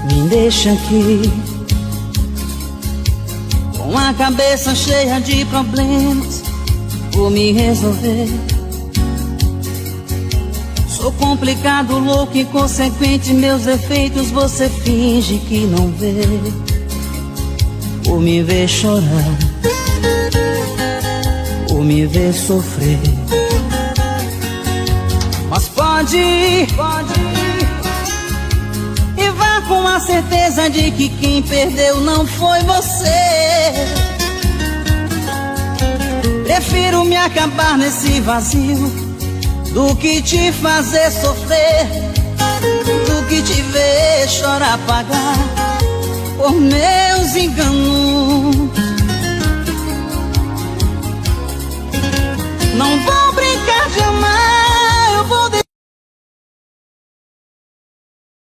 Me deixa aqui com a cabeça cheia de problemas, vou me resolver. Sou complicado, louco, inconsequente, meus defeitos você finge que não vê. Ou me vê chorar, ou me vê sofrer. Mas pode ir, e vá com a certeza de que quem perdeu não foi você. Prefiro me acabar nesse vazio do que te fazer sofrer, do que te ver chorar, pagar por medo